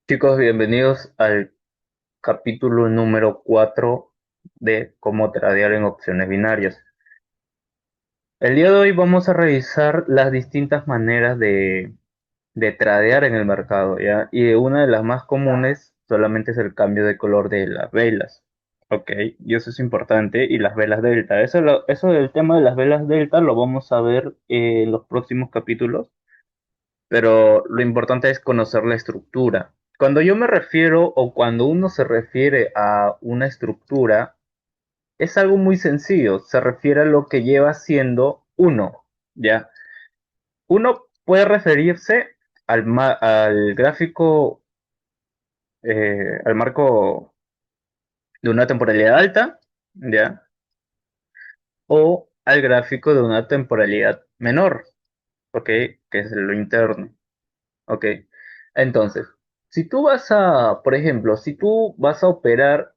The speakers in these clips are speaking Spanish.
Chicos, bienvenidos al capítulo número 4 de cómo tradear en opciones binarias. El día de hoy vamos a revisar las distintas maneras de tradear en el mercado, ¿ya? Y una de las más comunes solamente es el cambio de color de las velas. Ok, y eso es importante. Y las velas delta. Eso del tema de las velas delta lo vamos a ver en los próximos capítulos, pero lo importante es conocer la estructura. Cuando yo me refiero o cuando uno se refiere a una estructura, es algo muy sencillo, se refiere a lo que lleva siendo uno, ¿ya? Uno puede referirse al gráfico, al marco de una temporalidad alta, ¿ya? O al gráfico de una temporalidad menor, ¿ok? Que es lo interno. Ok, entonces, si tú vas a, por ejemplo, si tú vas a operar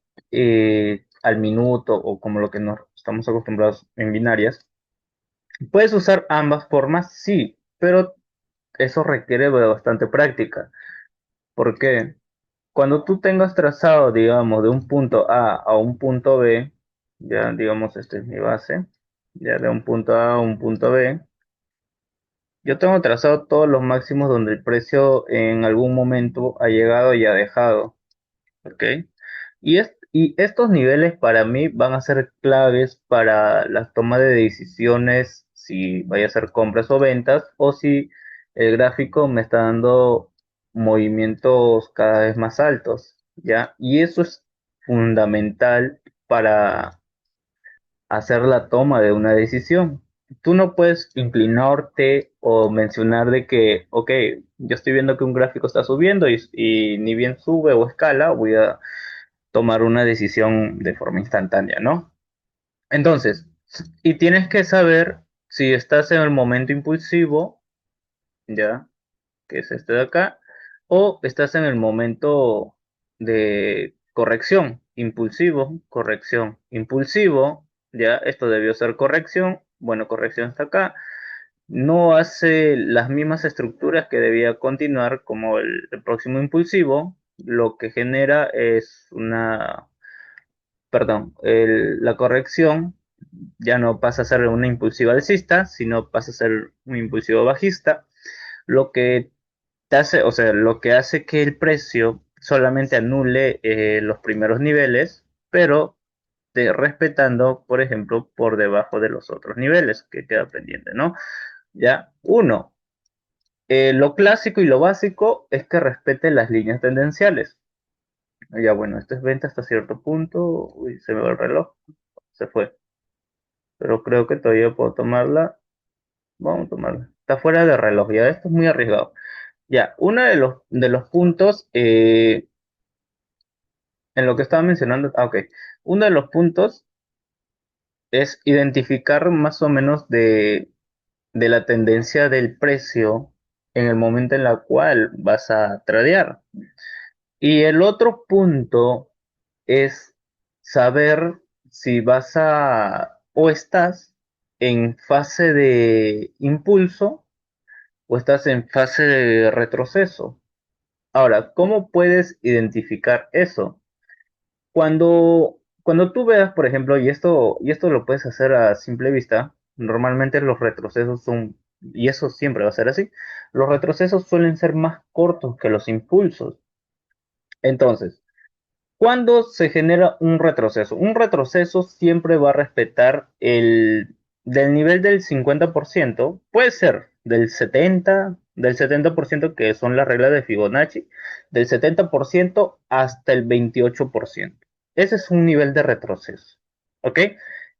al minuto o como lo que nos estamos acostumbrados en binarias, puedes usar ambas formas, sí, pero eso requiere de bastante práctica. ¿Por qué? Cuando tú tengas trazado, digamos, de un punto A a un punto B, ya digamos, este es mi base, ya de un punto A a un punto B, yo tengo trazado todos los máximos donde el precio en algún momento ha llegado y ha dejado. ¿Ok? Y estos niveles para mí van a ser claves para la toma de decisiones, si vaya a ser compras o ventas, o si el gráfico me está dando movimientos cada vez más altos, ¿ya? Y eso es fundamental para hacer la toma de una decisión. Tú no puedes inclinarte o mencionar de que, ok, yo estoy viendo que un gráfico está subiendo y ni bien sube o escala, voy a tomar una decisión de forma instantánea, ¿no? Entonces, y tienes que saber si estás en el momento impulsivo, ya, que es este de acá, o estás en el momento de corrección, impulsivo, corrección, impulsivo, ya, esto debió ser corrección, bueno, corrección está acá, no hace las mismas estructuras que debía continuar como el próximo impulsivo, lo que genera es una, perdón, la corrección ya no pasa a ser una impulsiva alcista, sino pasa a ser un impulsivo bajista, lo que te hace, o sea, lo que hace que el precio solamente anule los primeros niveles, pero respetando, por ejemplo, por debajo de los otros niveles que queda pendiente, ¿no? Ya, uno, lo clásico y lo básico es que respete las líneas tendenciales. Ya, bueno, esto es venta hasta cierto punto. Uy, se me va el reloj, se fue. Pero creo que todavía puedo tomarla. Vamos a tomarla. Está fuera de reloj, ya esto es muy arriesgado. Ya, uno de los puntos en lo que estaba mencionando, ok, uno de los puntos es identificar más o menos de la tendencia del precio en el momento en la cual vas a tradear. Y el otro punto es saber si vas a o estás en fase de impulso o estás en fase de retroceso. Ahora, ¿cómo puedes identificar eso? Cuando tú veas, por ejemplo, y esto lo puedes hacer a simple vista, normalmente los retrocesos son, y eso siempre va a ser así, los retrocesos suelen ser más cortos que los impulsos. Entonces, ¿cuándo se genera un retroceso? Un retroceso siempre va a respetar del nivel del 50%, puede ser del 70% que son las reglas de Fibonacci, del 70% hasta el 28%. Ese es un nivel de retroceso, ¿ok?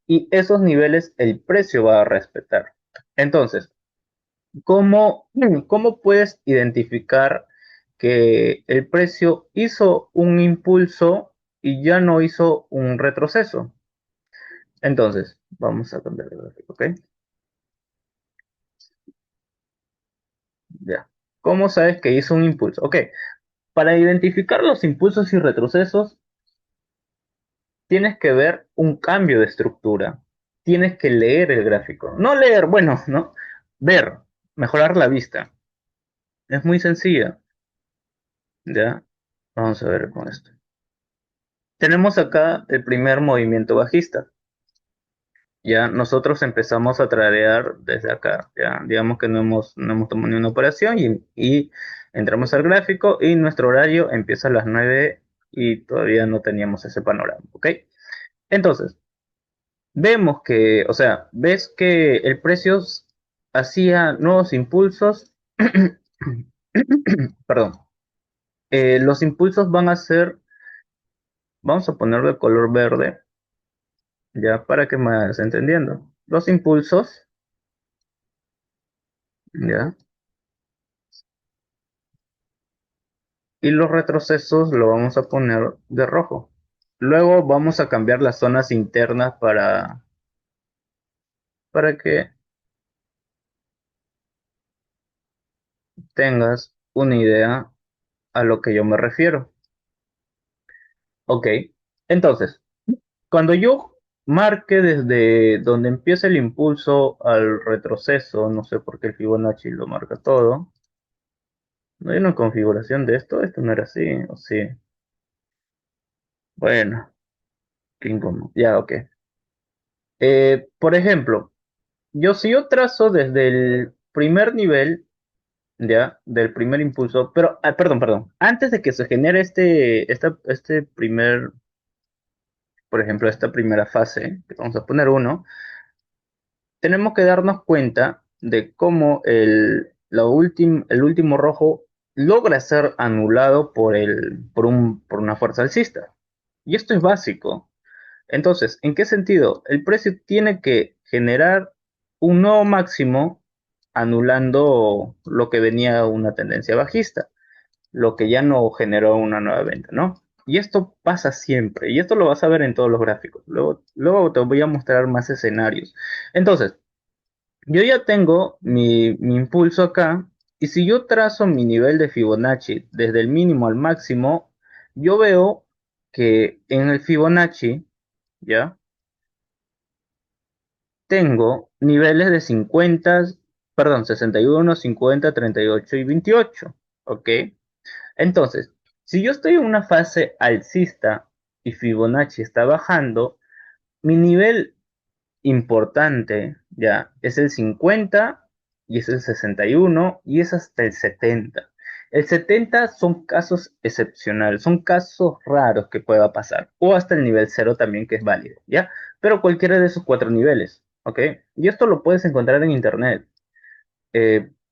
Y esos niveles el precio va a respetar. Entonces, ¿cómo puedes identificar que el precio hizo un impulso y ya no hizo un retroceso? Entonces, vamos a cambiar de gráfico, ¿ok? Ya. ¿Cómo sabes que hizo un impulso? Ok, para identificar los impulsos y retrocesos, tienes que ver un cambio de estructura. Tienes que leer el gráfico. No leer, bueno, ¿no? Ver, mejorar la vista. Es muy sencilla, ¿ya? Vamos a ver con esto. Tenemos acá el primer movimiento bajista. Ya nosotros empezamos a tradear desde acá. Ya digamos que no hemos tomado ni una operación y entramos al gráfico y nuestro horario empieza a las 9 y todavía no teníamos ese panorama. ¿Ok? Entonces, vemos que, o sea, ves que el precio hacía nuevos impulsos. Perdón. Los impulsos van a ser, vamos a ponerlo de color verde, ya para que me vayas entendiendo. Los impulsos, ya, y los retrocesos lo vamos a poner de rojo. Luego vamos a cambiar las zonas internas para que tengas una idea a lo que yo me refiero. Ok, entonces, cuando yo marque desde donde empieza el impulso al retroceso, no sé por qué el Fibonacci lo marca todo. ¿No hay una configuración de esto? Esto no era así, o sí. Bueno, qué incómodo. Ya, ok. Por ejemplo, si yo trazo desde el primer nivel, ya, del primer impulso, pero, perdón, antes de que se genere este primer, por ejemplo, esta primera fase, que vamos a poner uno, tenemos que darnos cuenta de cómo el último rojo logra ser anulado por una fuerza alcista. Y esto es básico. Entonces, ¿en qué sentido? El precio tiene que generar un nuevo máximo anulando lo que venía una tendencia bajista, lo que ya no generó una nueva venta, ¿no? Y esto pasa siempre, y esto lo vas a ver en todos los gráficos. Luego te voy a mostrar más escenarios. Entonces, yo ya tengo mi impulso acá, y si yo trazo mi nivel de Fibonacci desde el mínimo al máximo, yo veo que en el Fibonacci, ¿ya? Tengo niveles de 50, perdón, 61, 50, 38 y 28. ¿Ok? Entonces, si yo estoy en una fase alcista y Fibonacci está bajando, mi nivel importante ya es el 50 y es el 61 y es hasta el 70. El 70 son casos excepcionales, son casos raros que pueda pasar, o hasta el nivel 0 también que es válido, ¿ya? Pero cualquiera de esos cuatro niveles, ¿ok? Y esto lo puedes encontrar en internet.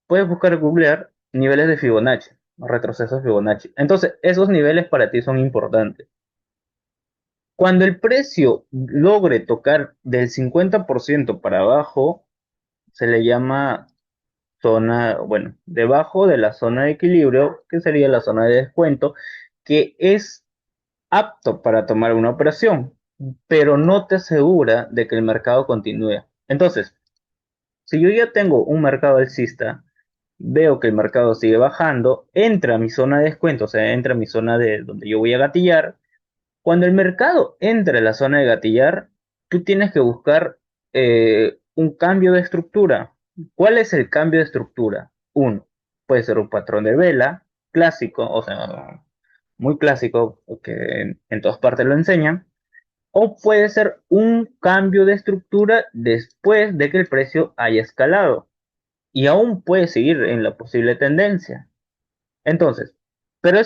Puedes buscar, googlear niveles de Fibonacci, retrocesos Fibonacci. Entonces, esos niveles para ti son importantes. Cuando el precio logre tocar del 50% para abajo, se le llama zona, bueno, debajo de la zona de equilibrio, que sería la zona de descuento, que es apto para tomar una operación, pero no te asegura de que el mercado continúe. Entonces, si yo ya tengo un mercado alcista, veo que el mercado sigue bajando, entra a mi zona de descuento, o sea, entra a mi zona de donde yo voy a gatillar. Cuando el mercado entra en la zona de gatillar, tú tienes que buscar un cambio de estructura. ¿Cuál es el cambio de estructura? Uno, puede ser un patrón de vela clásico, o sea, muy clásico, que en todas partes lo enseñan, o puede ser un cambio de estructura después de que el precio haya escalado y aún puede seguir en la posible tendencia. Entonces, pero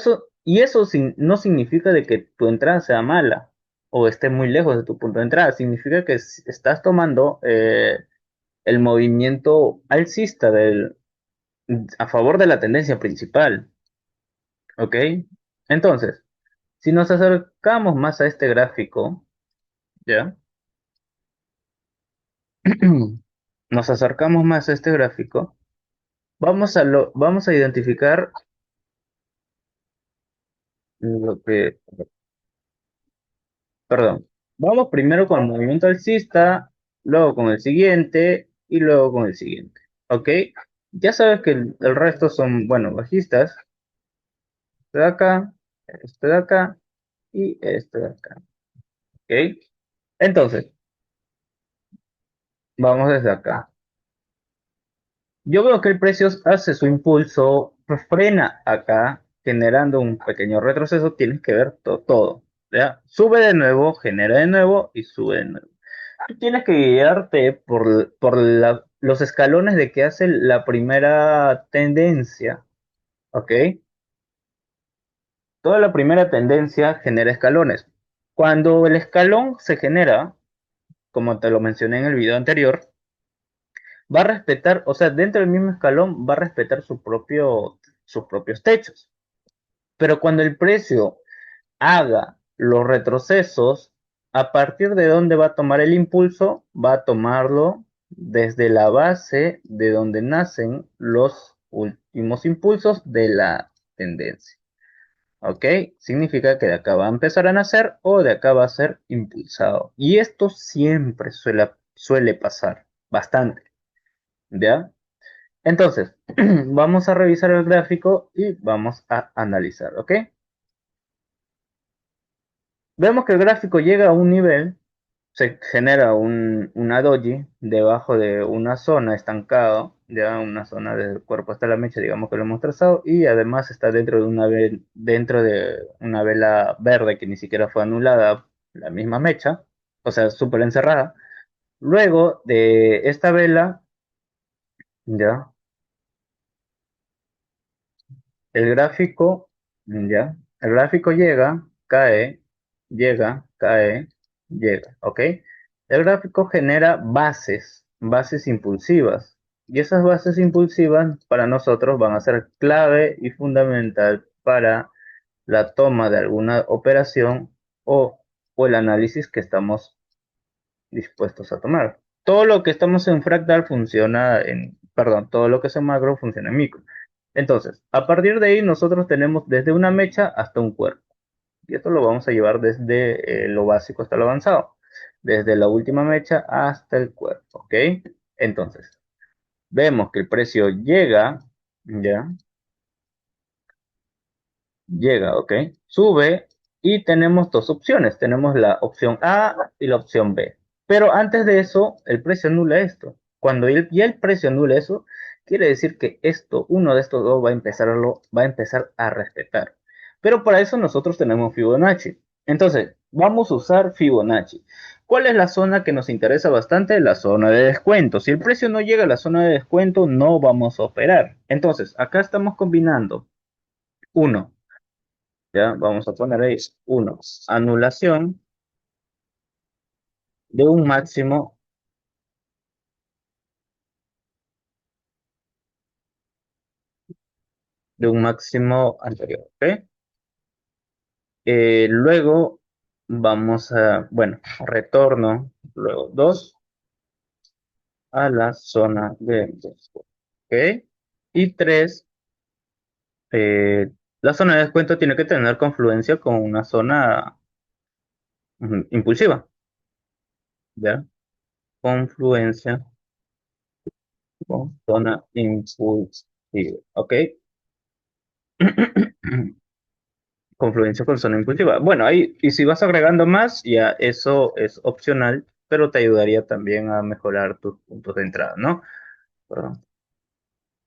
no significa de que tu entrada sea mala o esté muy lejos de tu punto de entrada. Significa que estás tomando el movimiento alcista a favor de la tendencia principal. ¿Ok? Entonces, si nos acercamos más a este gráfico, ¿ya? Nos acercamos más a este gráfico, vamos a identificar lo que, perdón, vamos primero con el movimiento alcista, luego con el siguiente y luego con el siguiente. ¿Ok? Ya sabes que el resto son, bueno, bajistas. Este de acá y este de acá. ¿Ok? Entonces, vamos desde acá. Yo veo que el precio hace su impulso, frena acá generando un pequeño retroceso, tienes que ver todo, ¿ya? Sube de nuevo, genera de nuevo y sube de nuevo. Tú tienes que guiarte por los escalones de que hace la primera tendencia, ¿ok? Toda la primera tendencia genera escalones. Cuando el escalón se genera, como te lo mencioné en el video anterior, va a respetar, o sea, dentro del mismo escalón va a respetar sus propios techos. Pero cuando el precio haga los retrocesos, a partir de dónde va a tomar el impulso, va a tomarlo desde la base de donde nacen los últimos impulsos de la tendencia. ¿Ok? Significa que de acá va a empezar a nacer o de acá va a ser impulsado. Y esto siempre suele pasar bastante. ¿Ya? Entonces, vamos a revisar el gráfico y vamos a analizar. ¿Ok? Vemos que el gráfico llega a un nivel, se genera una doji debajo de una zona estancado, ya una zona del cuerpo hasta la mecha, digamos que lo hemos trazado, y además está dentro de una vela verde que ni siquiera fue anulada, la misma mecha, o sea, súper encerrada. Luego de esta vela, ya, el gráfico, ya, el gráfico llega, cae, llega, ¿ok? El gráfico genera bases impulsivas. Y esas bases impulsivas para nosotros van a ser clave y fundamental para la toma de alguna operación o, o el análisis que estamos dispuestos a tomar. Todo lo que estamos en fractal funciona perdón, todo lo que es en macro funciona en micro. Entonces, a partir de ahí nosotros tenemos desde una mecha hasta un cuerpo. Y esto lo vamos a llevar desde lo básico hasta lo avanzado. Desde la última mecha hasta el cuerpo, ¿ok? Entonces, vemos que el precio ya, llega, ¿ok? Sube y tenemos dos opciones. Tenemos la opción A y la opción B. Pero antes de eso, el precio anula esto. Cuando ya el precio anula eso, quiere decir que uno de estos dos va a empezar a respetar. Pero para eso nosotros tenemos Fibonacci. Entonces, vamos a usar Fibonacci. ¿Cuál es la zona que nos interesa bastante? La zona de descuento. Si el precio no llega a la zona de descuento, no vamos a operar. Entonces, acá estamos combinando uno. Ya, vamos a poner ahí uno. Anulación de un máximo, anterior. ¿Ok? Luego vamos bueno, retorno, luego 2 a la zona de descuento. ¿Ok? Y 3, la zona de descuento tiene que tener confluencia con una zona impulsiva. ¿Ya? Confluencia con zona impulsiva. ¿Ok? Confluencia con zona impulsiva. Bueno, ahí, y si vas agregando más, ya eso es opcional, pero te ayudaría también a mejorar tus puntos de entrada, ¿no? Perdón,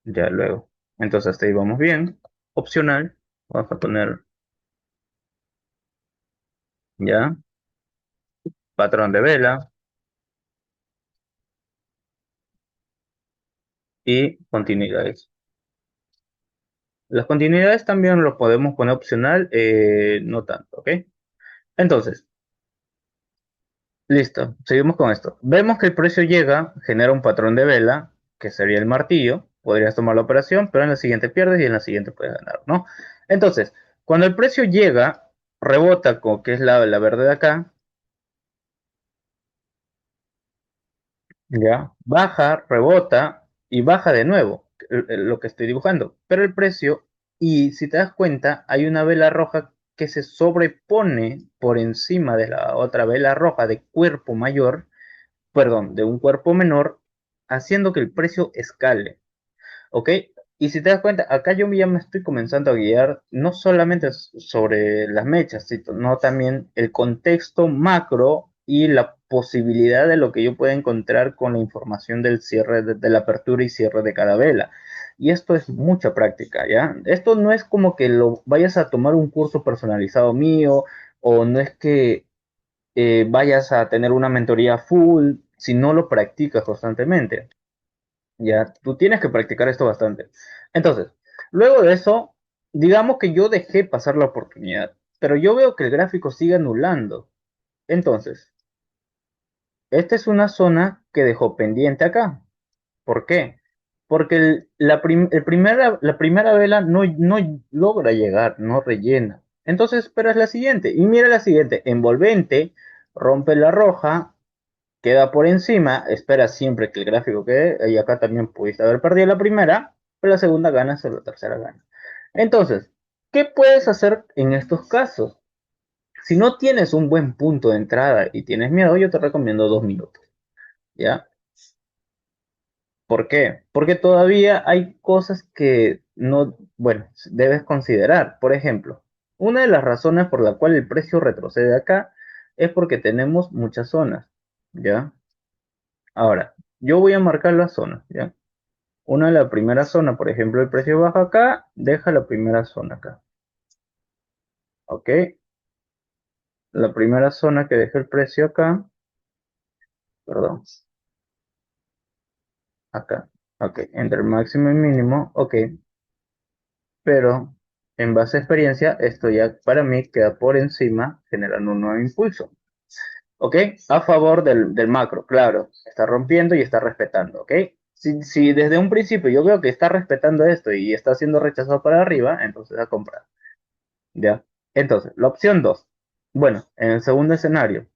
ya luego. Entonces hasta ahí vamos bien. Opcional, vamos a poner ya, patrón de vela y continuidades. Las continuidades también lo podemos poner opcional, no tanto, ¿ok? Entonces, listo, seguimos con esto. Vemos que el precio llega, genera un patrón de vela, que sería el martillo. Podrías tomar la operación, pero en la siguiente pierdes y en la siguiente puedes ganar, ¿no? Entonces, cuando el precio llega, rebota, con que es la verde de acá, ya, baja, rebota y baja de nuevo, lo que estoy dibujando. Pero el precio, y si te das cuenta, hay una vela roja que se sobrepone por encima de la otra vela roja de cuerpo mayor, perdón, de un cuerpo menor, haciendo que el precio escale, ¿ok? Y si te das cuenta, acá yo ya me estoy comenzando a guiar no solamente sobre las mechas, sino también el contexto macro y la posibilidad de lo que yo pueda encontrar con la información del cierre, de la apertura y cierre de cada vela. y esto es mucha práctica, ¿ya? Esto no es como que lo vayas a tomar un curso personalizado mío, o no es que vayas a tener una mentoría full si no lo practicas constantemente. Ya, tú tienes que practicar esto bastante. Entonces, luego de eso, digamos que yo dejé pasar la oportunidad, pero yo veo que el gráfico sigue anulando. Entonces, esta es una zona que dejó pendiente acá. ¿Por qué? Porque la primera vela no logra llegar, no rellena. Entonces esperas la siguiente. Y mira la siguiente, envolvente, rompe la roja, queda por encima, espera siempre que el gráfico quede, y acá también pudiste haber perdido la primera, pero la segunda gana, solo la tercera gana. Entonces, ¿qué puedes hacer en estos casos? Si no tienes un buen punto de entrada y tienes miedo, yo te recomiendo 2 minutos, ¿ya? ¿Por qué? Porque todavía hay cosas que no, bueno, debes considerar. Por ejemplo, una de las razones por la cual el precio retrocede acá es porque tenemos muchas zonas, ¿ya? Ahora, yo voy a marcar las zonas, ¿ya? Una de la primera zona, por ejemplo, el precio baja acá, deja la primera zona acá, ¿ok? La primera zona que deja el precio acá, perdón, acá, ok, entre el máximo y mínimo, ok, pero en base a experiencia, esto ya para mí queda por encima, generando un nuevo impulso, ¿ok? A favor del macro, claro, está rompiendo y está respetando, ¿ok? Si desde un principio yo veo que está respetando esto y está siendo rechazado para arriba, entonces a comprar. ¿Ya? Entonces, la opción 2. Bueno, en el segundo escenario,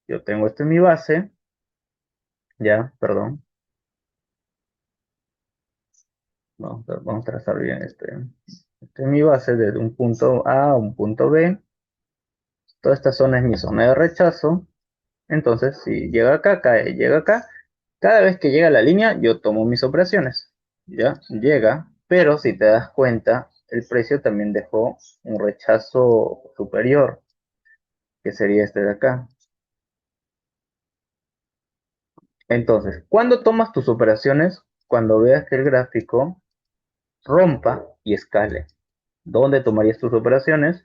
yo tengo esto en mi base, ya, perdón, vamos a trazar bien este es mi base desde un punto A a un punto B. Toda esta zona es mi zona de rechazo. Entonces, si llega acá, cae, llega acá. Cada vez que llega a la línea, yo tomo mis operaciones. Ya, llega, pero si te das cuenta, el precio también dejó un rechazo superior, que sería este de acá. Entonces, ¿cuándo tomas tus operaciones? Cuando veas que el gráfico rompa y escale. ¿Dónde tomarías tus operaciones?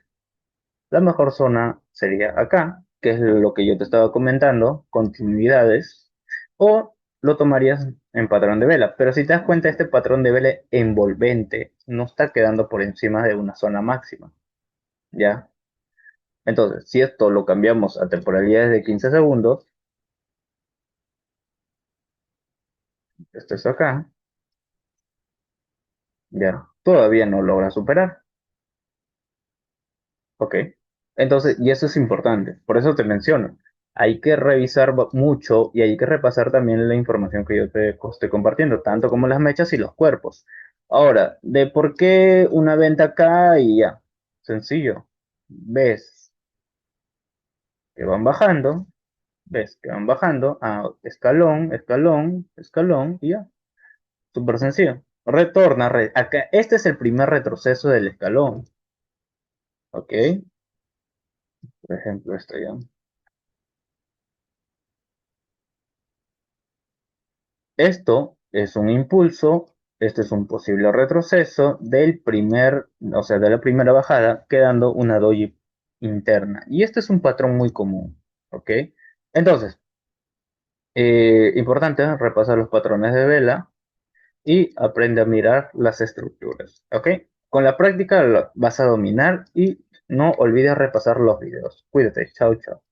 La mejor zona sería acá, que es lo que yo te estaba comentando, continuidades, o lo tomarías en patrón de vela. Pero si te das cuenta, este patrón de vela envolvente no está quedando por encima de una zona máxima, ¿ya? Entonces, si esto lo cambiamos a temporalidades de 15 segundos, esto es acá, ya, todavía no logra superar. Ok. Entonces, y eso es importante, por eso te menciono. Hay que revisar mucho y hay que repasar también la información que yo te estoy compartiendo, tanto como las mechas y los cuerpos. Ahora, de por qué una venta acá y ya. Sencillo. Ves que van bajando, ves que van bajando a escalón, escalón, escalón y ya. Súper sencillo. Retorna, acá, este es el primer retroceso del escalón. Ok. Por ejemplo, esto ya. Esto es un impulso, este es un posible retroceso del primer, o sea, de la primera bajada, quedando una doji interna. Y este es un patrón muy común, ¿ok? Entonces, importante repasar los patrones de vela y aprende a mirar las estructuras, ¿ok? Con la práctica lo vas a dominar y no olvides repasar los videos. Cuídate, chao, chao.